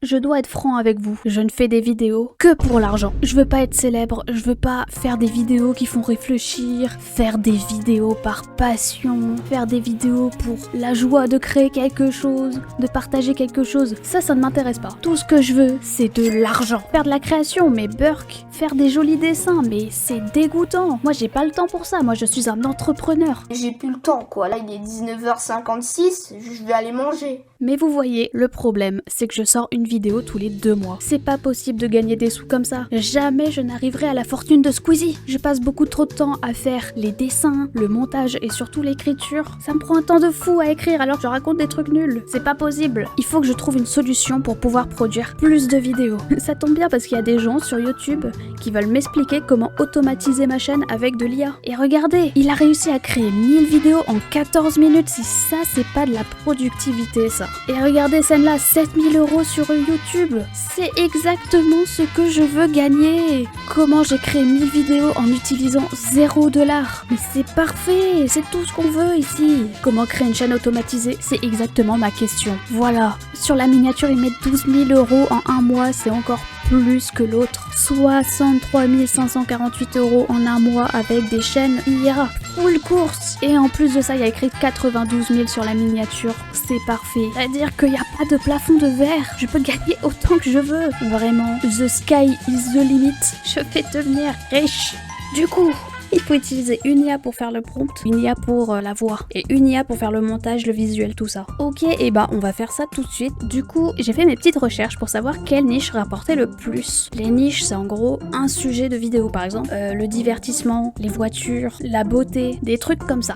Je dois être franc avec vous, je ne fais des vidéos que pour l'argent. Je veux pas être célèbre, je veux pas faire des vidéos qui font réfléchir, faire des vidéos par passion, faire des vidéos pour la joie de créer quelque chose, de partager quelque chose. Ça ne m'intéresse pas. Tout ce que je veux, c'est de l'argent. Faire de la création, mais Burk, faire des jolis dessins, mais c'est dégoûtant. Moi, j'ai pas le temps pour ça, moi je suis un entrepreneur. J'ai plus le temps, quoi. Là, il est 19h56, je vais aller manger. Mais vous voyez, le problème, c'est que je sors une vidéo tous les 2 mois. C'est pas possible de gagner des sous comme ça. Jamais je n'arriverai à la fortune de Squeezie. Je passe beaucoup trop de temps à faire les dessins, le montage et surtout l'écriture. Ça me prend un temps de fou à écrire alors que je raconte des trucs nuls. C'est pas possible. Il faut que je trouve une solution pour pouvoir produire plus de vidéos. Ça tombe bien parce qu'il y a des gens sur YouTube qui veulent m'expliquer comment automatiser ma chaîne avec de l'IA. Et regardez, il a réussi à créer 1000 vidéos en 14 minutes. Si ça, c'est pas de la productivité, ça. Et regardez celle-là, 7000 € sur YouTube. C'est exactement ce que je veux gagner. Comment j'ai créé 1000 vidéos en utilisant 0$. Mais c'est parfait, c'est tout ce qu'on veut ici. Comment créer une chaîne automatisée, c'est exactement ma question. Voilà, sur la miniature, ils mettent 12 000 € en un mois, c'est encore plus que l'autre. 63 548 € en un mois avec des chaînes IA. Full course. Et en plus de ça, il y a écrit 92 000 sur la miniature. C'est parfait. C'est-à-dire qu'il n'y a pas de plafond de verre. Je peux gagner autant que je veux. Vraiment, the sky is the limit. Je vais devenir riche. Du coup, il faut utiliser une IA pour faire le prompt, une IA pour la voix, et une IA pour faire le montage, le visuel, tout ça. Ok, et bah on va faire ça tout de suite. Du coup, j'ai fait mes petites recherches pour savoir quelle niche rapportait le plus. Les niches, c'est en gros un sujet de vidéo, par exemple, le divertissement, les voitures, la beauté, des trucs comme ça.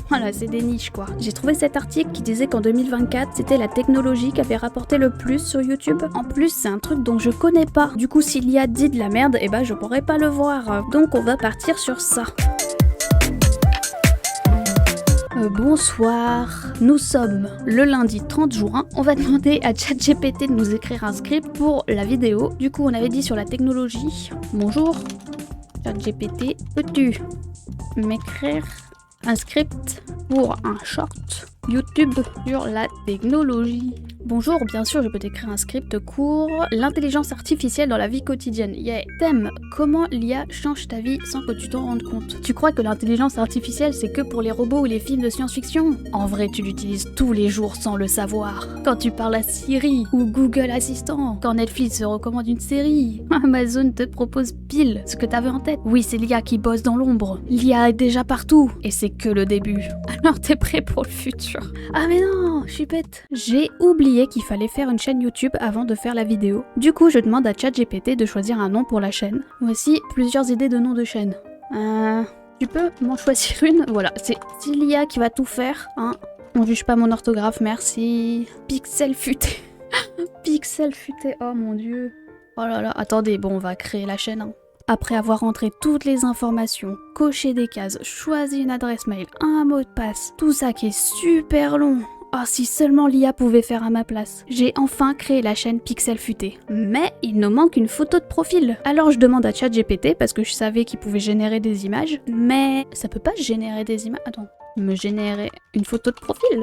Voilà, c'est des niches quoi. J'ai trouvé cet article qui disait qu'en 2024, c'était la technologie qui avait rapporté le plus sur YouTube. En plus, c'est un truc dont je connais pas. Du coup, s'il y a dit de la merde, et bah je pourrais pas le voir. Donc on va partir sur ça. Bonsoir, nous sommes le lundi 30 juin. On va demander à ChatGPT de nous écrire un script pour la vidéo. Du coup, on avait dit sur la technologie. Bonjour, ChatGPT, peux-tu m'écrire un script pour un short YouTube sur la technologie? Bonjour, bien sûr, je peux t'écrire un script court. L'intelligence artificielle dans la vie quotidienne. Yeah. Thème, comment l'IA change ta vie sans que tu t'en rendes compte? Tu crois que l'intelligence artificielle, c'est que pour les robots ou les films de science-fiction? En vrai, tu l'utilises tous les jours sans le savoir. Quand tu parles à Siri ou Google Assistant, quand Netflix te recommande une série, Amazon te propose pile ce que t'avais en tête. Oui, c'est l'IA qui bosse dans l'ombre. L'IA est déjà partout. Et c'est que le début. Alors t'es prêt pour le futur? Ah mais non, je suis bête. J'ai oublié qu'il fallait faire une chaîne YouTube avant de faire la vidéo. Du coup, je demande à ChatGPT de choisir un nom pour la chaîne. Voici plusieurs idées de noms de chaîne. Tu peux m'en choisir une? Voilà, c'est l'IA qui va tout faire, hein. On juge pas mon orthographe, merci. Pixel futé. Pixel futé, oh mon dieu. Oh là là, attendez, bon, on va créer la chaîne, hein. Après avoir rentré toutes les informations, coché des cases, choisi une adresse mail, un mot de passe, tout ça qui est super long. Oh, si seulement l'IA pouvait faire à ma place. J'ai enfin créé la chaîne Pixel Futé. Mais il nous manque une photo de profil. Alors je demande à ChatGPT parce que je savais qu'il pouvait générer des images. Mais ça peut pas générer des images. Attends, me générer une photo de profil?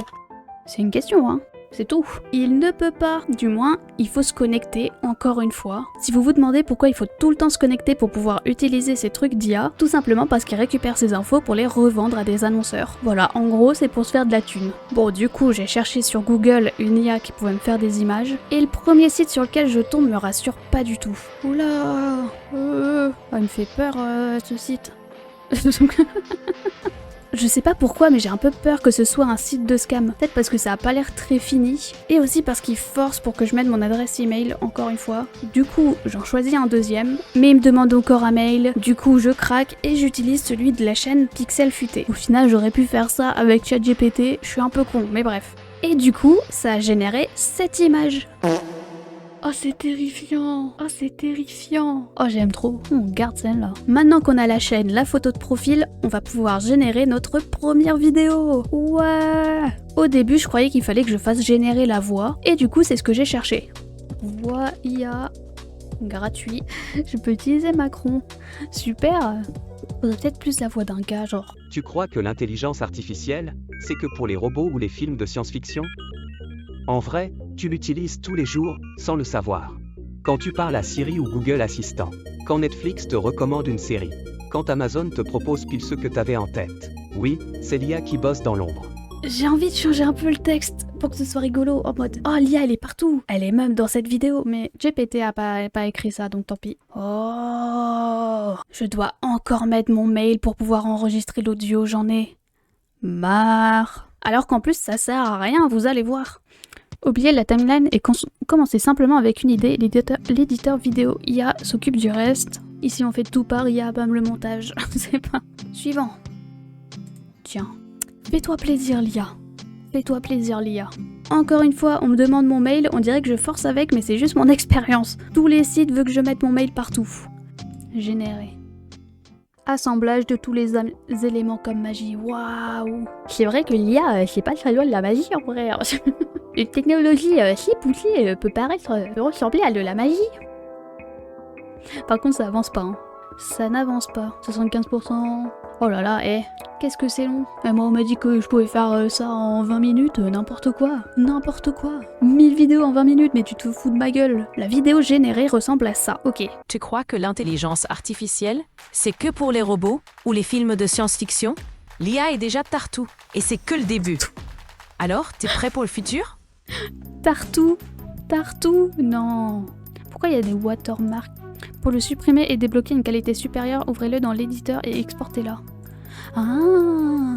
C'est une question, hein. C'est tout. Il ne peut pas. Du moins, il faut se connecter, encore une fois. Si vous vous demandez pourquoi il faut tout le temps se connecter pour pouvoir utiliser ces trucs d'IA, tout simplement parce qu'il récupère ces infos pour les revendre à des annonceurs. Voilà, en gros, c'est pour se faire de la thune. Bon, du coup, j'ai cherché sur Google une IA qui pouvait me faire des images, et le premier site sur lequel je tombe me rassure pas du tout. Oula, il me fait peur, ce site. Je sais pas pourquoi, mais j'ai un peu peur que ce soit un site de scam. Peut-être parce que ça a pas l'air très fini, et aussi parce qu'il force pour que je mette mon adresse email, encore une fois. Du coup, j'en choisis un deuxième, mais il me demande encore un mail. Du coup, je craque et j'utilise celui de la chaîne Pixel Futé. Au final, j'aurais pu faire ça avec ChatGPT, je suis un peu con, mais bref. Et du coup, ça a généré cette image. Oh, c'est terrifiant. Oh, c'est terrifiant. Oh, j'aime trop. On garde celle-là. Maintenant qu'on a la chaîne, la photo de profil, on va pouvoir générer notre première vidéo. Ouais. Au début, je croyais qu'il fallait que je fasse générer la voix. Et du coup, c'est ce que j'ai cherché. Voix IA gratuit. Je peux utiliser Macron. Super. Faudrait peut-être plus la voix d'un gars, genre. Tu crois que l'intelligence artificielle, c'est que pour les robots ou les films de science-fiction? En vrai, Tu l'utilises tous les jours, sans le savoir. Quand tu parles à Siri ou Google Assistant. Quand Netflix te recommande une série. Quand Amazon te propose pile ce que t'avais en tête. Oui, c'est l'IA qui bosse dans l'ombre. J'ai envie de changer un peu le texte pour que ce soit rigolo, en mode « Oh, l'IA, elle est partout. Elle est même dans cette vidéo. » Mais GPT a pas écrit ça, donc tant pis. Oh, je dois encore mettre mon mail pour pouvoir enregistrer l'audio, j'en ai marre. Alors qu'en plus, ça sert à rien, vous allez voir. Oubliez la timeline et commencez simplement avec une idée. L'éditeur vidéo IA s'occupe du reste. Ici, on fait tout par IA, même le montage. C'est pas... Suivant. Tiens. Fais-toi plaisir, l'IA. Fais-toi plaisir, l'IA. Encore une fois, on me demande mon mail, on dirait que je force avec, mais c'est juste mon expérience. Tous les sites veulent que je mette mon mail partout. Générer. Assemblage de tous les éléments comme magie. Waouh. C'est vrai que l'IA, c'est pas très loin de la magie en vrai. Une technologie si poussée peut ressembler à de la magie. Par contre, ça avance pas. Hein. Ça n'avance pas. 75%. Oh là là, qu'est-ce que c'est long. Moi, on m'a dit que je pouvais faire ça en 20 minutes. N'importe quoi. N'importe quoi. 1000 vidéos en 20 minutes, mais tu te fous de ma gueule. La vidéo générée ressemble à ça. Ok. Tu crois que l'intelligence artificielle, c'est que pour les robots ou les films de science-fiction? L'IA est déjà partout, et c'est que le début. Alors, t'es prêt pour le futur? Tartou. Non. Pourquoi il y a des watermarks? Pour le supprimer et débloquer une qualité supérieure, ouvrez-le dans l'éditeur et exportez-la. Ah.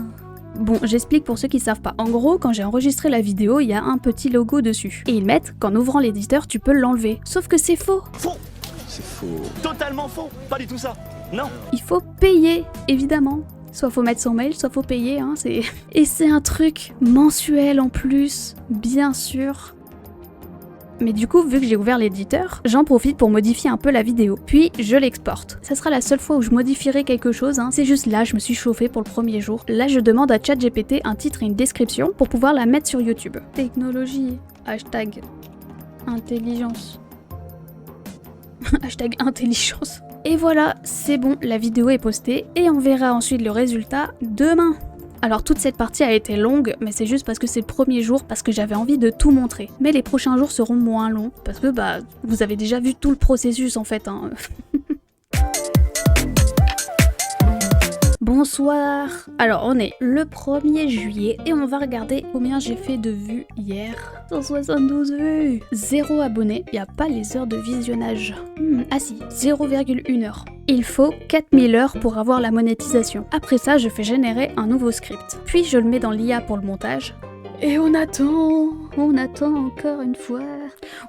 Bon, j'explique pour ceux qui savent pas. En gros, quand j'ai enregistré la vidéo, il y a un petit logo dessus. Et ils mettent qu'en ouvrant l'éditeur, tu peux l'enlever. Sauf que c'est faux. Faux. C'est faux. Totalement faux. Pas du tout ça. Non. Il faut payer, évidemment. Soit faut mettre son mail, soit faut payer, hein, Et c'est un truc mensuel en plus, bien sûr. Mais du coup, vu que j'ai ouvert l'éditeur, j'en profite pour modifier un peu la vidéo. Puis, je l'exporte. Ça sera la seule fois où je modifierai quelque chose, hein. C'est juste là, je me suis chauffée pour le premier jour. Là, je demande à ChatGPT un titre et une description pour pouvoir la mettre sur YouTube. Technologie, hashtag intelligence. Hashtag intelligence. Et voilà, c'est bon, la vidéo est postée et on verra ensuite le résultat demain. Alors toute cette partie a été longue, mais c'est juste parce que c'est le premier jour, parce que j'avais envie de tout montrer. Mais les prochains jours seront moins longs, parce que vous avez déjà vu tout le processus en fait. Hein. Bonsoir. Alors on est le 1er juillet et on va regarder combien j'ai fait de vues hier. 172 vues. 0 abonnés, il n'y a pas les heures de visionnage. Ah si, 0,1 heure. Il faut 4000 heures pour avoir la monétisation. Après ça, je fais générer un nouveau script. Puis je le mets dans l'IA pour le montage. Et on attend encore une fois.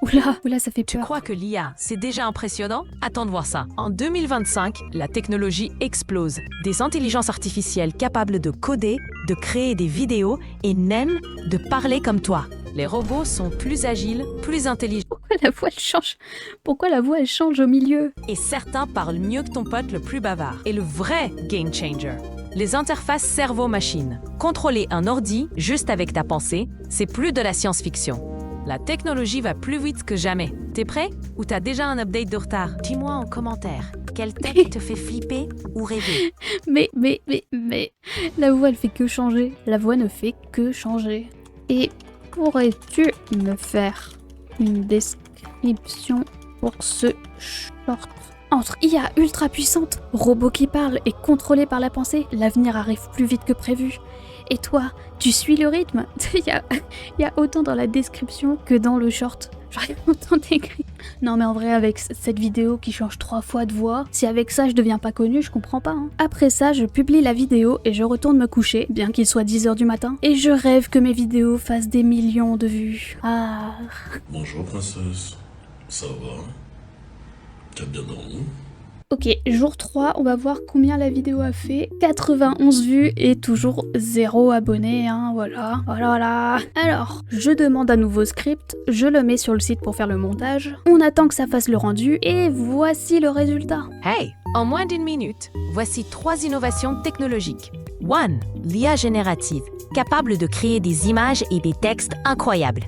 Oula, ça fait peur. Tu crois que l'IA, c'est déjà impressionnant? Attends de voir ça. En 2025, la technologie explose. Des intelligences artificielles capables de coder, de créer des vidéos et même de parler comme toi. Les robots sont plus agiles, plus intelligents. Pourquoi la voix elle change au milieu? Et certains parlent mieux que ton pote le plus bavard. Et le vrai game changer, les interfaces cerveau-machine. Contrôler un ordi juste avec ta pensée, c'est plus de la science-fiction. La technologie va plus vite que jamais. T'es prêt? Ou t'as déjà un update de retard? Dis-moi en commentaire, quel tech te fait flipper ou rêver? Mais, la voix elle fait que changer. La voix ne fait que changer. Et pourrais-tu me faire une description pour ce short? Entre IA ultra puissante, robot qui parle et contrôlé par la pensée, l'avenir arrive plus vite que prévu. Et toi, tu suis le rythme? Il y a autant dans la description que dans le short. J'arrive autant d'écrire. Non mais en vrai, avec cette vidéo qui change 3 fois de voix, si avec ça je deviens pas connue, je comprends pas. Hein. Après ça, je publie la vidéo et je retourne me coucher, bien qu'il soit 10h du matin. Et je rêve que mes vidéos fassent des millions de vues. Ah. Bonjour princesse, ça va? T'as bien dormi? Ok, jour 3, on va voir combien la vidéo a fait. 91 vues et toujours 0 abonnés, hein, voilà. Voilà. Alors, je demande un nouveau script, je le mets sur le site pour faire le montage, on attend que ça fasse le rendu, et voici le résultat. Hey, en moins d'1 minute, voici 3 innovations technologiques. 1. L'IA générative, capable de créer des images et des textes incroyables.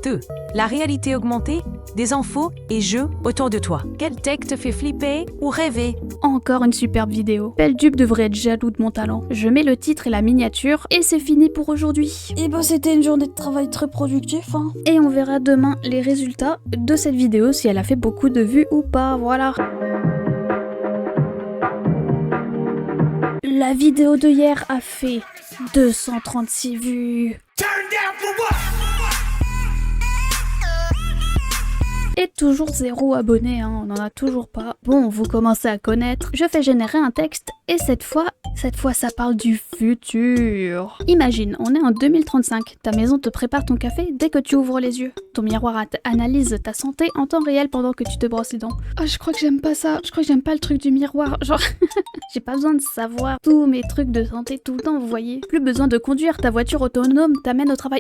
2. la réalité augmentée, des infos et jeux autour de toi. Quelle tech te fait flipper ou rêver? Encore une superbe vidéo. Beldup devrait être jaloux de mon talent. Je mets le titre et la miniature et c'est fini pour aujourd'hui. Et bah c'était une journée de travail très productif, hein. Et on verra demain les résultats de cette vidéo, si elle a fait beaucoup de vues ou pas, voilà. La vidéo de hier a fait 236 vues. Et toujours 0 abonnés, hein, on n'en a toujours pas. Bon, vous commencez à connaître. Je fais générer un texte et cette fois ça parle du futur. Imagine, on est en 2035. Ta maison te prépare ton café dès que tu ouvres les yeux. Ton miroir analyse ta santé en temps réel pendant que tu te brosses les dents. Ah, je crois que j'aime pas ça. Je crois que j'aime pas le truc du miroir. Genre, j'ai pas besoin de savoir tous mes trucs de santé tout le temps, vous voyez. Plus besoin de conduire, ta voiture autonome t'amène au travail.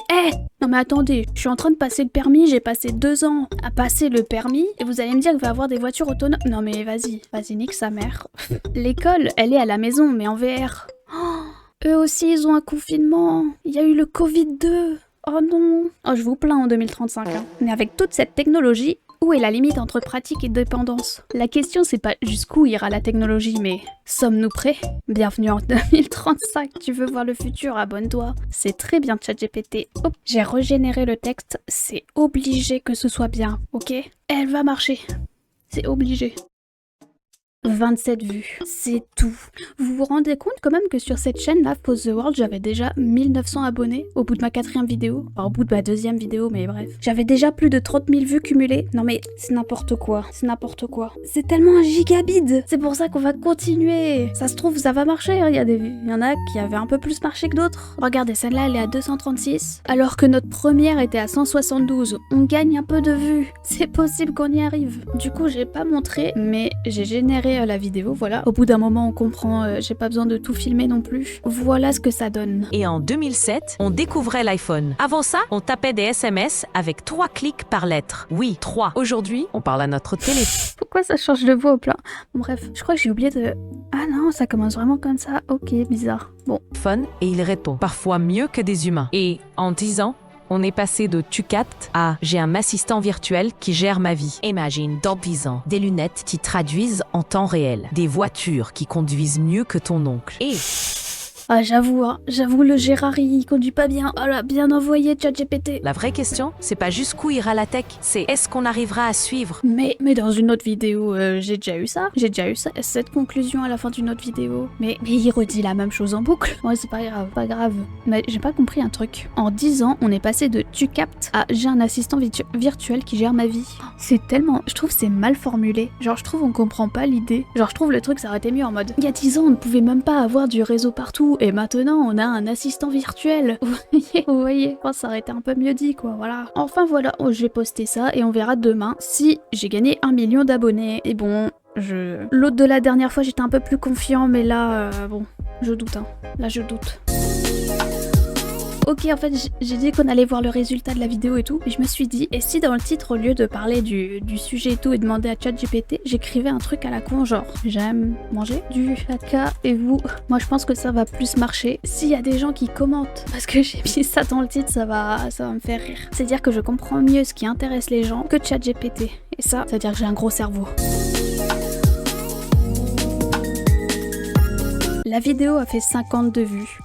Non mais attendez, je suis en train de passer le permis, j'ai passé 2 ans à passer le permis et vous allez me dire qu'il va y avoir des voitures autonomes. Non mais vas-y, nique sa mère. L'école, elle est à la maison mais en VR. Oh, eux aussi ils ont un confinement. Il y a eu le Covid-2. Oh non. Oh, je vous plains en 2035. Hein. Mais avec toute cette technologie, où est la limite entre pratique et dépendance? La question c'est pas jusqu'où ira la technologie, mais sommes-nous prêts? Bienvenue en 2035, tu veux voir le futur, abonne-toi. C'est très bien ChatGPT. Oh, j'ai régénéré le texte, c'est obligé que ce soit bien, ok? Elle va marcher, c'est obligé. 27 vues, c'est tout. Vous vous rendez compte quand même que sur cette chaîne-là, Pause the World, j'avais déjà 1900 abonnés au bout de ma 4e vidéo. Enfin, au bout de ma 2e vidéo, mais bref. J'avais déjà plus de 30 000 vues cumulées. Non mais c'est n'importe quoi, c'est n'importe quoi. C'est tellement un gigabit. C'est pour ça qu'on va continuer. Ça se trouve, ça va marcher. Hein. Il y en a qui avaient un peu plus marché que d'autres. Regardez, celle-là, elle est à 236. Alors que notre première était à 172. On gagne un peu de vues. C'est possible qu'on y arrive. Du coup, j'ai pas montré, mais j'ai généré la vidéo, voilà. Au bout d'un moment, on comprend, j'ai pas besoin de tout filmer non plus. Voilà ce que ça donne. Et en 2007, on découvrait l'iPhone. Avant ça, on tapait des SMS avec 3 clics par lettre. Oui, 3. Aujourd'hui, on parle à notre téléphone. Pourquoi ça change de voix au plat? Bon, bref, je crois que j'ai oublié de... Ah non, ça commence vraiment comme ça. Ok, bizarre. Bon. Et il répond, parfois mieux que des humains. Et en 10 ans, on est passé de tu captes à j'ai un assistant virtuel qui gère ma vie. Imagine, dans 10 ans, des lunettes qui traduisent en temps réel, des voitures qui conduisent mieux que ton oncle. Et... Ah j'avoue, hein, le Gérard il conduit pas bien. Oh là, bien envoyé ChatGPT. La vraie question, c'est pas jusqu'où ira la tech, c'est est-ce qu'on arrivera à suivre? Mais dans une autre vidéo, j'ai déjà eu ça. J'ai déjà eu ça, cette conclusion à la fin d'une autre vidéo. Mais il redit la même chose en boucle. Ouais, c'est pas grave, pas grave. Mais j'ai pas compris un truc. En 10 ans, on est passé de tu captes à j'ai un assistant virtuel qui gère ma vie. C'est tellement... Je trouve c'est mal formulé. Genre je trouve on comprend pas l'idée. Genre je trouve le truc ça aurait été mieux en mode... Il y a 10 ans, on ne pouvait même pas avoir du réseau partout. Et maintenant, on a un assistant virtuel. Vous voyez, je pense que ça aurait été un peu mieux dit, quoi, voilà. Enfin, voilà, je vais poster ça et on verra demain si j'ai gagné 1 million d'abonnés. Et bon, l'autre de la dernière fois, j'étais un peu plus confiant, mais là, bon, je doute, hein. Là, je doute. Ok, en fait, j'ai dit qu'on allait voir le résultat de la vidéo et tout, et je me suis dit, et si dans le titre, au lieu de parler du sujet et tout, et demander à ChatGPT, j'écrivais un truc à la con, genre, j'aime manger du caca, et vous? Moi, je pense que ça va plus marcher s'il y a des gens qui commentent, parce que j'ai mis ça dans le titre, ça va me faire rire. C'est-à-dire que je comprends mieux ce qui intéresse les gens que ChatGPT, et ça, c'est-à-dire que j'ai un gros cerveau. La vidéo a fait 52 vues.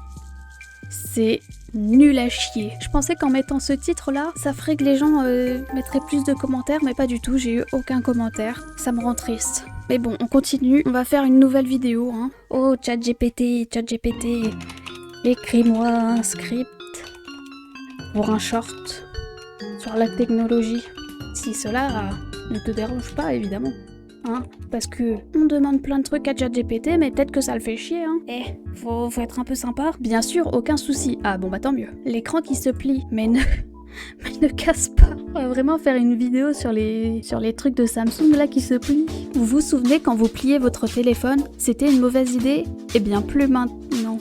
C'est nul à chier. Je pensais qu'en mettant ce titre-là, ça ferait que les gens mettraient plus de commentaires, mais pas du tout, j'ai eu aucun commentaire. Ça me rend triste. Mais bon, on continue, on va faire une nouvelle vidéo, hein. Oh, ChatGPT, écris-moi un script pour un short sur la technologie. Si cela ne te dérange pas, évidemment. Hein, parce que on demande plein de trucs à ChatGPT, mais peut-être que ça le fait chier, hein. Faut être un peu sympa. Bien sûr, aucun souci. Ah bon bah tant mieux. L'écran qui se plie, mais ne casse pas. On va vraiment faire une vidéo sur les trucs de Samsung là qui se plient. Vous vous souvenez quand vous pliez votre téléphone, c'était une mauvaise idée? Eh bien plus maintenant.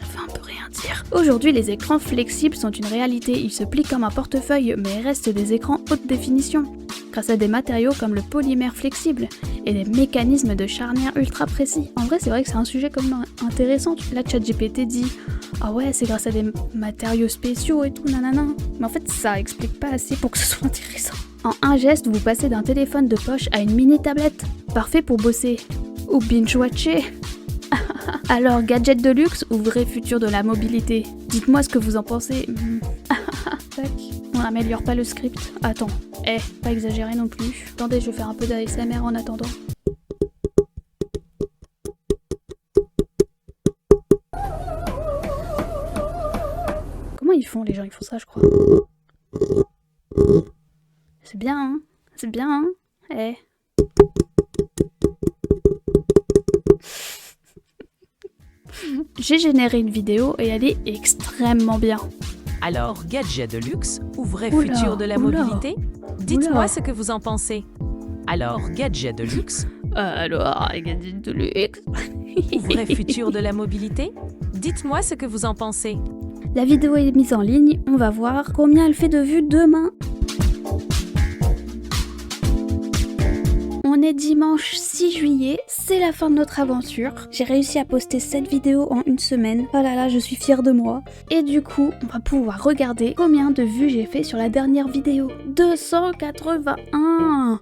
Ça veut un peu rien dire. Aujourd'hui, les écrans flexibles sont une réalité. Ils se plient comme un portefeuille, mais restent des écrans haute définition. grâce à des matériaux comme le polymère flexible et des mécanismes de charnière ultra précis. En vrai, c'est vrai que c'est un sujet comme intéressant. Là, ChatGPT dit « Ah ouais, c'est grâce à des matériaux spéciaux et tout, nanana ». Mais en fait, ça explique pas assez pour que ce soit intéressant. En un geste, vous passez d'un téléphone de poche à une mini-tablette. Parfait pour bosser ou binge-watcher. Alors, gadget de luxe ou vrai futur de la mobilité? Dites-moi ce que vous en pensez. Tac. On n'améliore pas le script. Attends. Pas exagéré non plus. Attendez, je vais faire un peu d'ASMR en attendant. Comment ils font les gens? Ils font ça, je crois. C'est bien, hein? C'est bien, hein? J'ai généré une vidéo et elle est extrêmement bien. Alors, gadget de luxe ou vrai Oula, futur de la oula, mobilité? Dites-moi oula. ce que vous en pensez. Alors, gadget de luxe Alors, gadget de luxe. ou vrai futur de la mobilité? Dites-moi ce que vous en pensez. La vidéo est mise en ligne, on va voir combien elle fait de vues demain. On est dimanche 6 juillet, c'est la fin de notre aventure. J'ai réussi à poster cette vidéo en une semaine. Oh là là, je suis fière de moi. Et du coup, on va pouvoir regarder combien de vues j'ai fait sur la dernière vidéo. 281.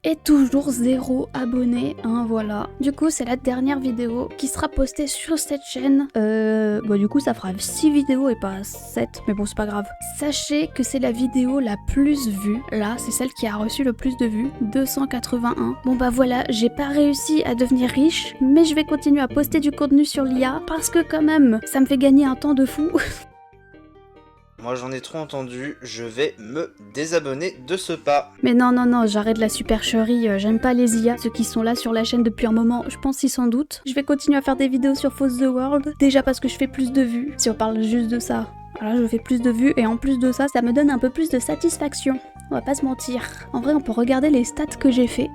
Et toujours 0 abonnés, hein, voilà. Du coup, c'est la dernière vidéo qui sera postée sur cette chaîne. Du coup, ça fera 6 vidéos et pas 7, mais bon, c'est pas grave. Sachez que c'est la vidéo la plus vue. Là, c'est celle qui a reçu le plus de vues, 281. Bon bah voilà, j'ai pas réussi à devenir riche, mais je vais continuer à poster du contenu sur l'IA parce que quand même, ça me fait gagner un temps de fou. Moi j'en ai trop entendu, je vais me désabonner de ce pas. Mais non, j'arrête la supercherie, j'aime pas les IA, ceux qui sont là sur la chaîne depuis un moment, je pense qu'ils s'en doutent. Je vais continuer à faire des vidéos sur Foz the World, déjà parce que je fais plus de vues, si on parle juste de ça. Voilà, je fais plus de vues et en plus de ça, ça me donne un peu plus de satisfaction. On va pas se mentir. En vrai, on peut regarder les stats que j'ai fait.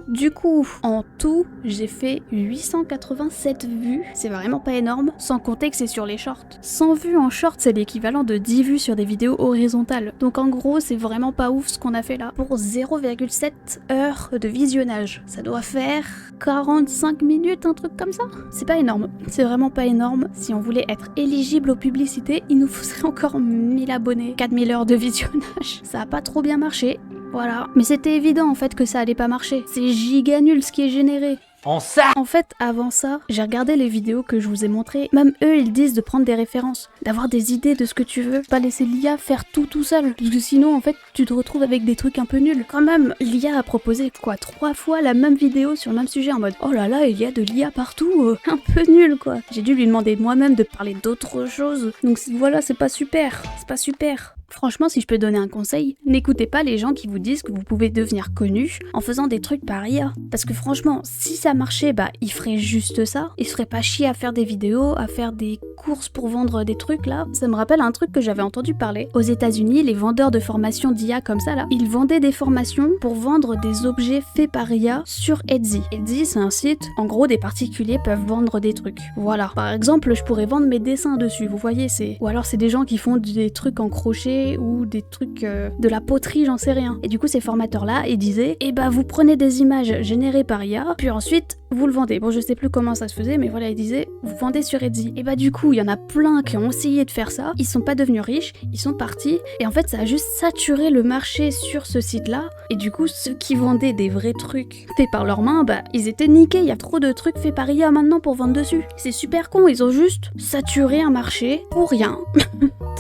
Du coup, en tout, j'ai fait 887 vues, c'est vraiment pas énorme, sans compter que c'est sur les shorts. 100 vues en short, c'est l'équivalent de 10 vues sur des vidéos horizontales. Donc en gros, c'est vraiment pas ouf ce qu'on a fait là. Pour 0,7 heures de visionnage, ça doit faire 45 minutes, un truc comme ça. C'est pas énorme, c'est vraiment pas énorme. Si on voulait être éligible aux publicités, il nous faudrait encore 1000 abonnés, 4000 heures de visionnage. Ça a pas trop bien marché. Voilà. Mais c'était évident en fait que ça allait pas marcher. C'est giga nul ce qui est généré. En fait, avant ça, j'ai regardé les vidéos que je vous ai montrées. Même eux, ils disent de prendre des références, d'avoir des idées de ce que tu veux, pas laisser l'IA faire tout seul. Parce que sinon, en fait, tu te retrouves avec des trucs un peu nuls. Quand même, l'IA a proposé 3 fois la même vidéo sur le même sujet en mode oh là là, il y a de l'IA partout, un peu nul quoi. J'ai dû lui demander moi-même de parler d'autre chose. Donc voilà, c'est pas super. C'est pas super. Franchement, si je peux donner un conseil, n'écoutez pas les gens qui vous disent que vous pouvez devenir connu en faisant des trucs par IA. Parce que franchement, si ça marchait, ils feraient juste ça. Ils se feraient pas chier à faire des vidéos, à faire des courses pour vendre des trucs là. Ça me rappelle un truc que j'avais entendu parler. Aux États-Unis, les vendeurs de formations d'IA comme ça là, ils vendaient des formations pour vendre des objets faits par IA sur Etsy. Etsy, c'est un site, en gros, des particuliers peuvent vendre des trucs. Voilà. Par exemple, je pourrais vendre mes dessins dessus, vous voyez, c'est... Ou alors c'est des gens qui font des trucs en crochet ou des trucs de la poterie, j'en sais rien. Et du coup, ces formateurs-là, ils disaient vous prenez des images générées par IA, puis ensuite, vous le vendez. Bon, je sais plus comment ça se faisait, mais voilà, ils disaient, vous vendez sur Etsy. Et du coup, il y en a plein qui ont essayé de faire ça, ils sont pas devenus riches, ils sont partis, et en fait, ça a juste saturé le marché sur ce site-là, et du coup, ceux qui vendaient des vrais trucs faits par leurs mains, ils étaient niqués, il y a trop de trucs faits par IA maintenant pour vendre dessus. C'est super con, ils ont juste saturé un marché pour rien.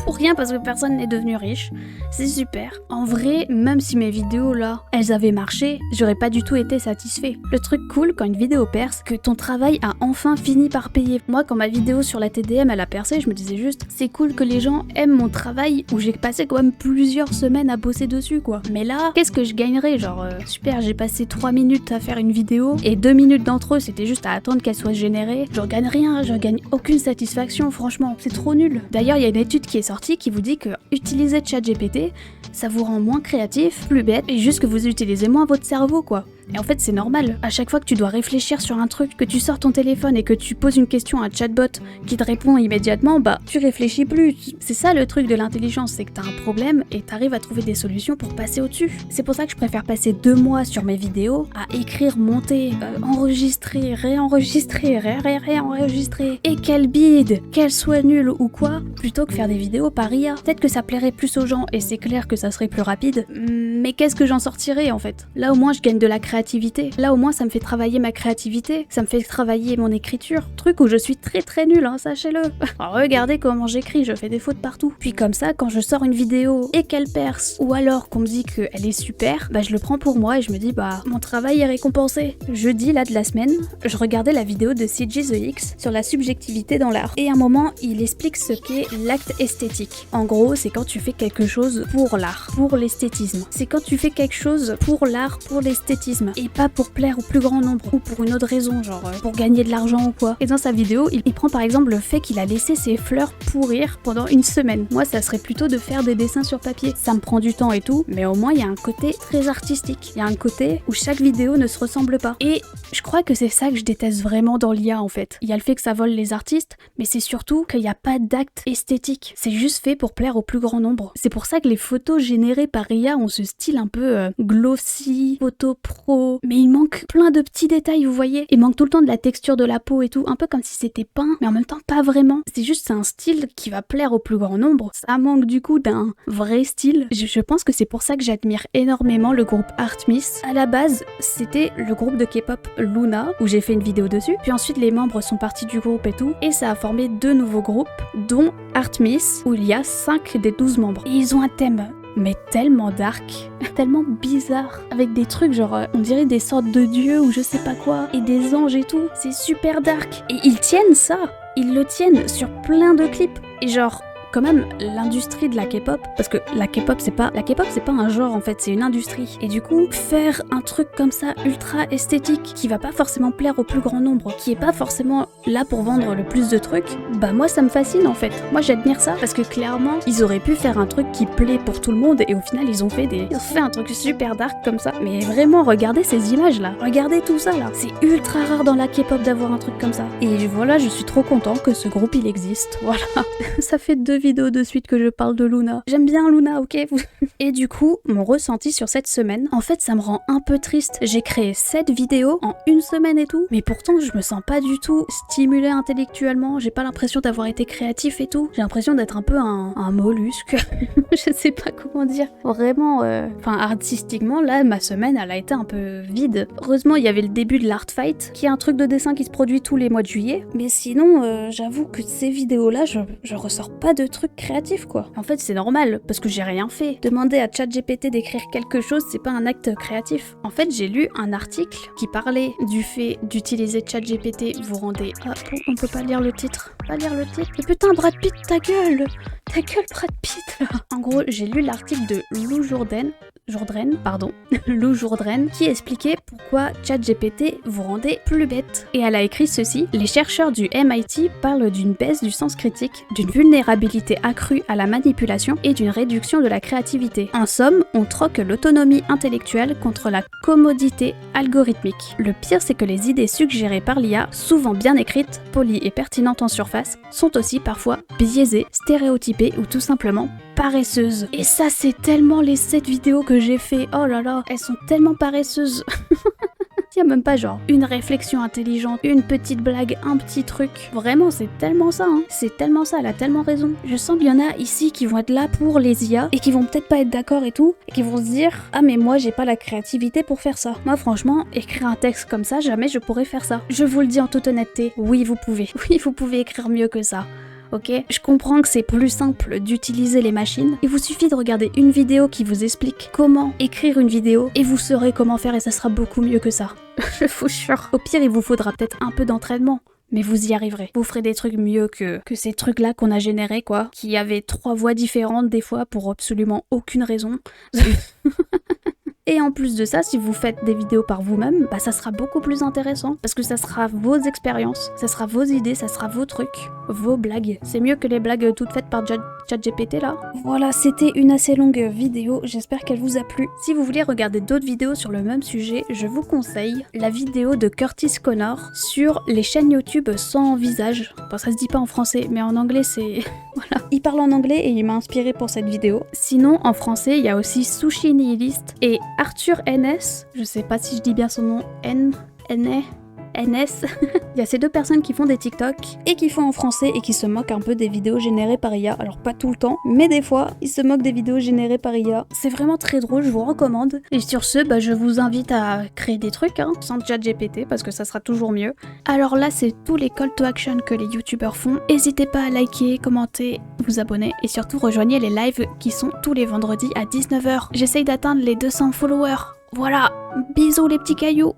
Pour rien parce que personne n'est devenu riche. C'est super. En vrai, même si mes vidéos là, elles avaient marché, j'aurais pas du tout été satisfait. Le truc cool quand une vidéo perce, que ton travail a enfin fini par payer. Moi, quand ma vidéo sur la TDM elle a percé, je me disais juste, c'est cool que les gens aiment mon travail où j'ai passé quand même plusieurs semaines à bosser dessus quoi. Mais là, qu'est-ce que je gagnerais? Genre, super, j'ai passé 3 minutes à faire une vidéo et 2 minutes d'entre eux, c'était juste à attendre qu'elle soit générée. Je gagne rien, je gagne aucune satisfaction, franchement, c'est trop nul. D'ailleurs, il y a une étude qui est sortie qui vous dit que utiliser ChatGPT, ça vous rend moins créatif, plus bête, et juste que vous utilisez moins votre cerveau quoi. Et en fait, c'est normal. À chaque fois que tu dois réfléchir sur un truc, que tu sors ton téléphone et que tu poses une question à un chatbot qui te répond immédiatement, bah, tu réfléchis plus. C'est ça le truc de l'intelligence, c'est que t'as un problème et t'arrives à trouver des solutions pour passer au-dessus. C'est pour ça que je préfère passer 2 mois sur mes vidéos à écrire, monter, enregistrer, réenregistrer, réenregistrer, et qu'elle bide, qu'elle soit nulle ou quoi, plutôt que faire des vidéos par IA. Peut-être que ça plairait plus aux gens et c'est clair que ça serait plus rapide, mais qu'est-ce que j'en sortirais en fait? Là au moins je gagne de la créativité, là au moins ça me fait travailler ma créativité, ça me fait travailler mon écriture, truc où je suis très nulle, hein, sachez-le. Alors, regardez comment j'écris, je fais des fautes partout. Puis comme ça, quand je sors une vidéo et qu'elle perce, ou alors qu'on me dit qu'elle est super, bah je le prends pour moi et je me dis bah mon travail est récompensé. Jeudi là de la semaine, je regardais la vidéo de CJ The X sur la subjectivité dans l'art. Et à un moment, il explique ce qu'est l'acte esthétique. En gros, c'est quand tu fais quelque chose pour l'art, pour l'esthétisme. C'est quand tu fais quelque chose pour l'art, pour l'esthétisme, et pas pour plaire au plus grand nombre, ou pour une autre raison, genre pour gagner de l'argent ou quoi. Et dans sa vidéo, il prend par exemple le fait qu'il a laissé ses fleurs pourrir pendant une semaine. Moi, ça serait plutôt de faire des dessins sur papier. Ça me prend du temps et tout, mais au moins il y a un côté très artistique. Il y a un côté où chaque vidéo ne se ressemble pas. Et je crois que c'est ça que je déteste vraiment dans l'IA en fait. Il y a le fait que ça vole les artistes, mais c'est surtout qu'il n'y a pas d'acte esthétique. C'est juste fait pour plaire au plus grand nombre. C'est pour ça que les photos générées par IA ont ce style un peu glossy, photo pro, mais il manque plein de petits détails, vous voyez. Il manque tout le temps de la texture de la peau et tout, un peu comme si c'était peint, mais en même temps pas vraiment. C'est juste un style qui va plaire au plus grand nombre. Ça manque du coup d'un vrai style. Je pense que c'est pour ça que j'admire énormément le groupe Artemis. À la base, c'était le groupe de K-pop Luna, où j'ai fait une vidéo dessus, puis ensuite les membres sont partis du groupe et tout, et ça a formé 2 nouveaux groupes, dont Artemis, où il y a 5 des 12 membres. Et ils ont un thème, mais tellement dark, tellement bizarre, avec des trucs genre, on dirait des sortes de dieux ou je sais pas quoi, et des anges et tout, c'est super dark. Et ils tiennent ça, ils le tiennent sur plein de clips, et genre, quand même l'industrie de la K-pop, parce que la K-pop c'est pas un genre en fait, c'est une industrie. Et du coup, faire un truc comme ça ultra esthétique qui va pas forcément plaire au plus grand nombre, qui est pas forcément là pour vendre le plus de trucs, bah moi ça me fascine en fait. Moi j'admire ça parce que clairement, ils auraient pu faire un truc qui plaît pour tout le monde et au final ils ont fait un truc super dark comme ça. Mais vraiment, regardez ces images là, regardez tout ça là. C'est ultra rare dans la K-pop d'avoir un truc comme ça. Et voilà, je suis trop content que ce groupe il existe. Voilà. Ça fait 2 vidéos de suite que je parle de Luna. J'aime bien Luna, ok? Et du coup, mon ressenti sur cette semaine, en fait ça me rend un peu triste. J'ai créé 7 vidéos en une semaine et tout, mais pourtant je me sens pas du tout stimulée intellectuellement, j'ai pas l'impression d'avoir été créatif et tout. J'ai l'impression d'être un peu un mollusque. Je sais pas comment dire. Vraiment, artistiquement, là, ma semaine, elle a été un peu vide. Heureusement, il y avait le début de l'Art Fight, qui est un truc de dessin qui se produit tous les mois de juillet. Mais sinon, j'avoue que ces vidéos-là, je ressors pas de trucs créatifs, quoi. En fait, c'est normal, parce que j'ai rien fait. Demander à ChatGPT d'écrire quelque chose, c'est pas un acte créatif. En fait, j'ai lu un article qui parlait du fait d'utiliser ChatGPT vous rendez... Ah, bon, on peut pas lire le titre. Pas lire le titre. Mais putain, Brad Pitt, ta gueule! Ta gueule, Brad Pitt, là! En gros, j'ai lu l'article de Lou Jourdain, Lou Jourdain, qui expliquait pourquoi ChatGPT vous rendait plus bête. Et elle a écrit ceci: les chercheurs du MIT parlent d'une baisse du sens critique, d'une vulnérabilité accrue à la manipulation et d'une réduction de la créativité. En somme, on troque l'autonomie intellectuelle contre la commodité algorithmique. Le pire, c'est que les idées suggérées par l'IA, souvent bien écrites, polies et pertinentes en surface, sont aussi parfois biaisées, stéréotypées ou tout simplement paresseuses. Et ça, c'est tellement les 7 vidéos que j'ai fait. Oh là là, elles sont tellement paresseuses. Il y a même pas genre une réflexion intelligente, une petite blague, un petit truc. Vraiment, c'est tellement ça, hein. C'est tellement ça, elle a tellement raison. Je sens qu'il y en a ici qui vont être là pour les IA et qui vont peut-être pas être d'accord et tout, et qui vont se dire « Ah mais moi j'ai pas la créativité pour faire ça. » Moi franchement, écrire un texte comme ça, jamais je pourrais faire ça. Je vous le dis en toute honnêteté, oui vous pouvez. Oui, vous pouvez écrire mieux que ça. Ok, je comprends que c'est plus simple d'utiliser les machines. Il vous suffit de regarder une vidéo qui vous explique comment écrire une vidéo et vous saurez comment faire et ça sera beaucoup mieux que ça. Je vous jure. Au pire, il vous faudra peut-être un peu d'entraînement. Mais vous y arriverez. Vous ferez des trucs mieux que ces trucs-là qu'on a générés, quoi. Qui avaient 3 voix différentes des fois pour absolument aucune raison. Et en plus de ça, si vous faites des vidéos par vous-même, bah ça sera beaucoup plus intéressant. Parce que ça sera vos expériences, ça sera vos idées, ça sera vos trucs, vos blagues. C'est mieux que les blagues toutes faites par ChatGPT là. Voilà, c'était une assez longue vidéo, j'espère qu'elle vous a plu. Si vous voulez regarder d'autres vidéos sur le même sujet, je vous conseille la vidéo de Curtis Connor sur les chaînes YouTube sans visage. Bon, ça se dit pas en français, mais en anglais c'est... Voilà. Il parle en anglais et il m'a inspiré pour cette vidéo. Sinon, en français, il y a aussi Sushi Nihilist et Arthur NS. Je sais pas si je dis bien son nom. NS. Il y a ces deux personnes qui font des TikTok et qui font en français et qui se moquent un peu des vidéos générées par IA. Alors pas tout le temps, mais des fois, ils se moquent des vidéos générées par IA. C'est vraiment très drôle, je vous recommande. Et sur ce, je vous invite à créer des trucs sans ChatGPT parce que ça sera toujours mieux. Alors là, c'est tous les call to action que les youtubeurs font. N'hésitez pas à liker, commenter, vous abonner et surtout rejoignez les lives qui sont tous les vendredis à 19h. J'essaye d'atteindre les 200 followers. Voilà, bisous les petits cailloux.